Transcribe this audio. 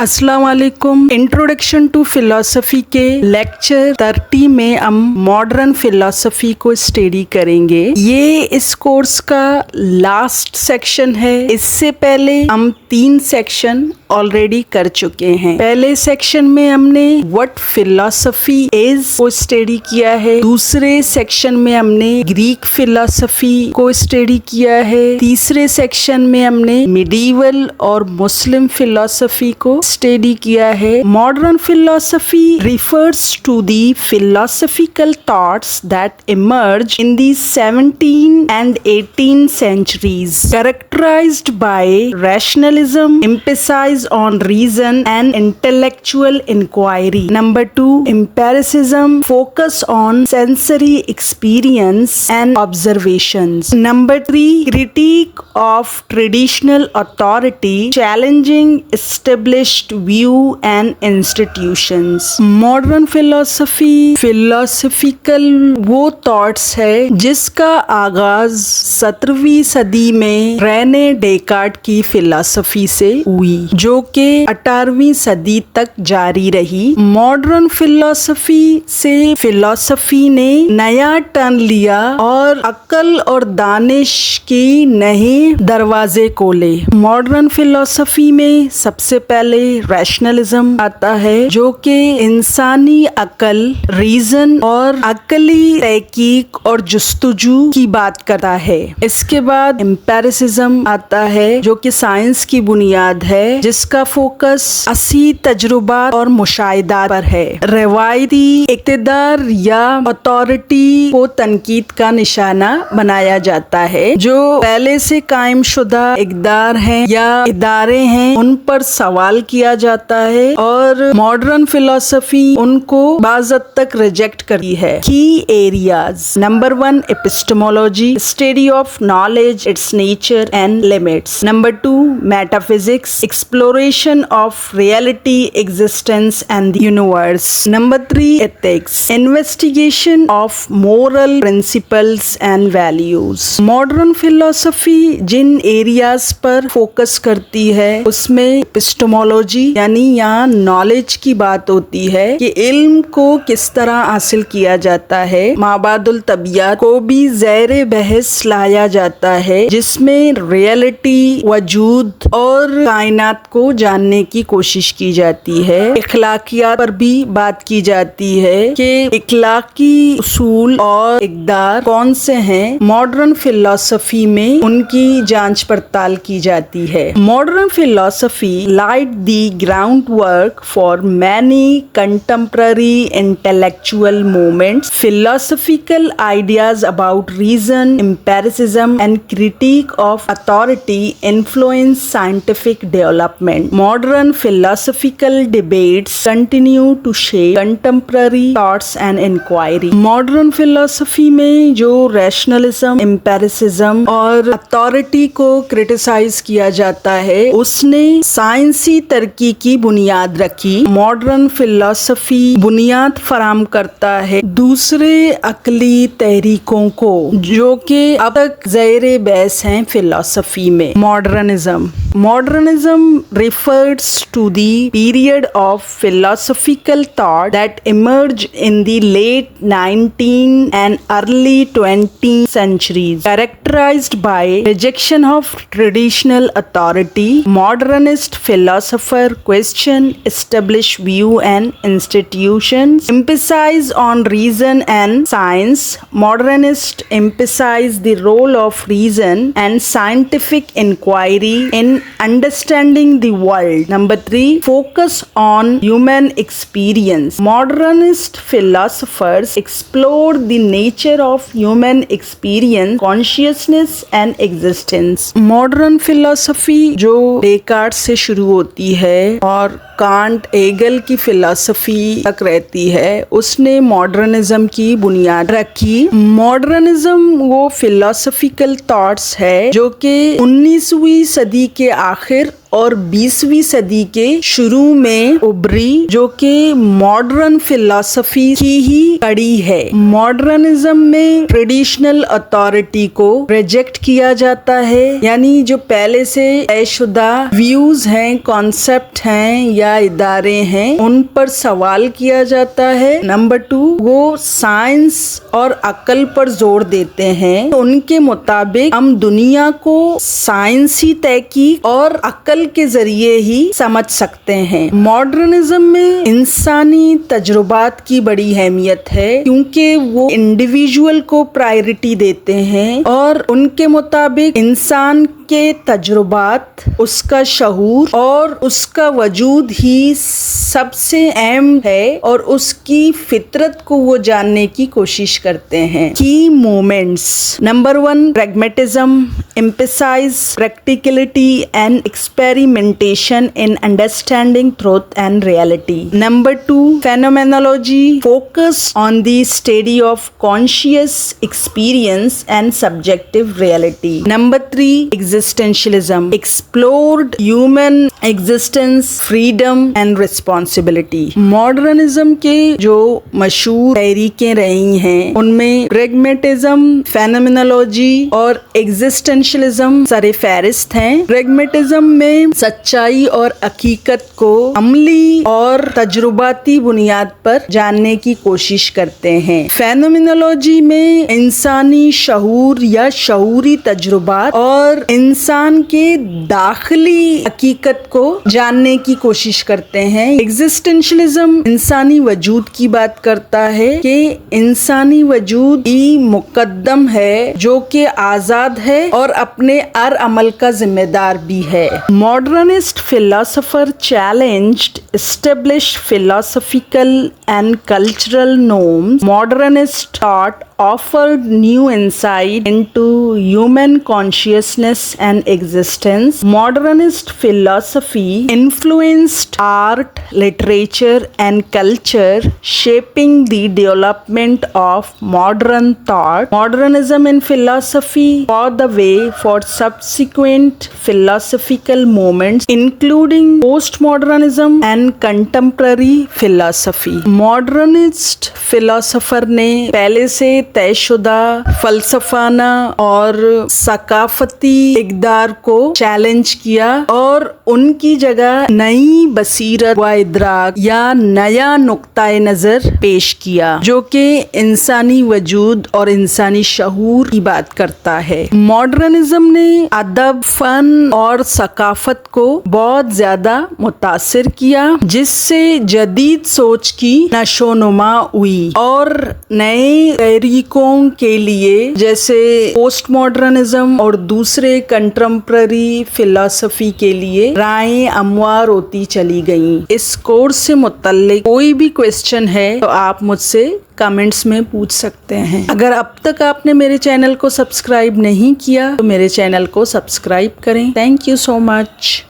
अस्सलाम वालेकुम। Introduction to philosophy के लेक्चर 30 में हम मॉडर्न फिलॉसफी को स्टडी करेंगे। ये इस कोर्स का लास्ट सेक्शन है। इससे पहले हम 3 सेक्शन ऑलरेडी कर चुके हैं। पहले सेक्शन में हमने व्हाट फिलॉसफी इज को स्टडी किया है। दूसरे सेक्शन में हमने ग्रीक फिलॉसफी को स्टडी किया है। तीसरे सेक्शन में हमने मिडीवल और मुस्लिम फिलॉसफी को स्टडी किया है। Modern philosophy refers to the philosophical thoughts that emerge in the 17th and 18th centuries, characterized by rationalism, emphasis on reason and intellectual inquiry. Number 2, empiricism, focus on sensory experience and observations. Number 3, critique of traditional authority, challenging established view and institutions. Modern philosophical वो thoughts है जिसका आगाज 17वीं सदी में Renee Descartes की philosophy से हुई, जो कि 18वीं सदी तक जारी रही। मॉडर्न फिलॉसफी से फिलॉसफी ने नया टर्न लिया और अक्ल और दानिश की नए दरवाजे खोले। मॉडर्न फिलॉसफी में सबसे पहले रैशनलिज्म आता है, जो कि इंसानी अकल, रीजन और अकली तहकीक और जुस्तजू की बात करता है। इसके बाद एम्पिरिसिज्म आता है, जो कि साइंस की बुनियाद है, जिसका फोकस असली तजुर्बा और मुशाहिदा पर है। रवायती इक़्तिदार या अथॉरिटी को तनकीद का निशाना बनाया जाता है। जो पहले से कायम शुदा इक़्तिदार हैं या इदारे हैं, उन पर सवाल किया जाता है और मॉडर्न फिलॉसफी उनको बाज़ हद तक रिजेक्ट करती है। की areas. Number 1, epistemology, study of knowledge, its nature and limits. Number 2, metaphysics, exploration of reality, existence and the universe. Number 3, ethics, investigation of moral principles and values. Modern philosophy जिन areas पर focus करती है उसमें epistemology यानी यहाँ knowledge की बात होती है कि इल्म को किस तरह हासिल किया जाता है। माबादुल तबियत को भी ज़ेरे बहस लाया जाता है, जिसमें रियलिटी, वजूद और कायनात को जानने की कोशिश की जाती है। इखलाकियात पर भी बात की जाती है कि इखलाकी उसूल और इक़्तिदार कौन से हैं। मॉडर्न फिलॉसफी में उनकी जांच पड़ताल की जाती है। Modern philosophy laid the groundwork for many contemporary intellectual movements. Philosophical ideas about reason, empiricism, and critique of authority influence scientific development. Modern philosophical debates continue to shape contemporary thoughts and inquiry. Modern philosophy में जो rationalism, empiricism और authority को criticize किया जाता है, उसने साइंसी तरक्की की बुनियाद रखी। मॉडर्न फिलॉसफी बुनियाद फराम करता है दूसरे अकली तहरीकों को, जो कि अब तक ज़ेरे बहस हैं फिलॉसफी में। Modernism refers to the period of philosophical thought that emerged in the late 19th and early 20th centuries, characterized by rejection of traditional authority. Modernist philosopher question established view and institutions, emphasize on reason and science. Modernist emphasize the role of reason and scientific inquiry in understanding the world. Number 3, focus on human experience. Modernist philosophers explore the nature of human experience, consciousness and existence. Modern philosophy जो Descartes से शुरू होती है और can't, Hegel की philosophy तक रहती है, उसने मॉडर्निज्म की बुनियाद रखी। मॉडर्निज्म वो फिलॉसफिकल थॉट्स है जो कि 19वीं सदी के आखिर और 20वीं सदी के शुरू में उभरी, जो कि मॉडर्न फिलॉसफी की ही कड़ी है। मॉडर्निज्म में ट्रेडिशनल अथॉरिटी को रिजेक्ट किया जाता है, यानी जो पहले से तयशुदा व्यूज हैं, कॉन्सेप्ट हैं या इदारे हैं, उन पर सवाल किया जाता है। नंबर 2, वो साइंस और अक्ल पर जोर देते हैं। तो उनके मुताबिक हम दुनिया को साइंसी तहकीक और अक्ल के जरिए ही समझ सकते हैं। मॉडर्निज्म में इंसानी तजुर्बात की बड़ी अहमियत है, क्योंकि वो इंडिविजुअल को प्रायोरिटी देते हैं और उनके मुताबिक इंसान के तजुर्बात, उसका शऊर और उसका वजूद ही सबसे अहम है और उसकी फितरत को वो जानने की कोशिश करते हैं। की moments. Number 1, pragmatism emphasize practicality and experimentation in understanding truth and reality. Number 2, phenomenology focus on the study of conscious experience and subjective reality. Number 3, existentialism explored human existence, freedom and responsibility. Modernism के जो मशहूर तहरीकें रही हैं, उनमें pragmatism, phenomenology और existentialism सरे फहरिस्त हैं। pragmatism में सच्चाई और हकीकत को अमली और तजुर्बाती बुनियाद पर जानने की कोशिश करते हैं। phenomenology में इंसानी शऊर या शऊरी तजुर्बात और इंसान के दाखिली हकीकत को जानने की कोशिश करते हैं। एग्जिस्टेंशलिज्म इंसानी वजूद की बात करता है कि इंसानी वजूद ही मुकद्दम है, जो कि आजाद है और अपने हर अमल का जिम्मेदार भी है। Modernist philosopher challenged established philosophical and cultural norms. Modernist thought offered new insight into human consciousness and existence. Modernist philosophy influenced art, literature, and culture, shaping the development of modern thought. Modernism in philosophy paved the way for subsequent philosophical movements, including postmodernism and contemporary philosophy. Modernist philosopher ने पहले से तयशुदा फलसफाना और सकाफती इक़दार को challenge किया और उनकी जगह नई बसीरत व इदराक या नया नुक्ता नज़र पेश किया, जो कि इंसानी वजूद और इंसानी शऊर की बात करता है। मॉडर्निज्म ने अदब, फन और सकाफत को बहुत ज़्यादा मुतासिर किया, जिससे जदीद सोच की नशोनुमा हुई और नए तरीकों के लिए जैसे पोस्ट मॉडर्निज्म और दूसरे कंटेम्पररी फिलॉसफी के लिए राहें हमवार होती चली गईं। इस कोर्स से मुतल्लिक कोई भी क्वेश्चन है तो आप मुझसे कमेंट्स में पूछ सकते हैं। अगर अब तक आपने मेरे चैनल को सब्सक्राइब नहीं किया तो मेरे चैनल को सब्सक्राइब करें। Thank you so much.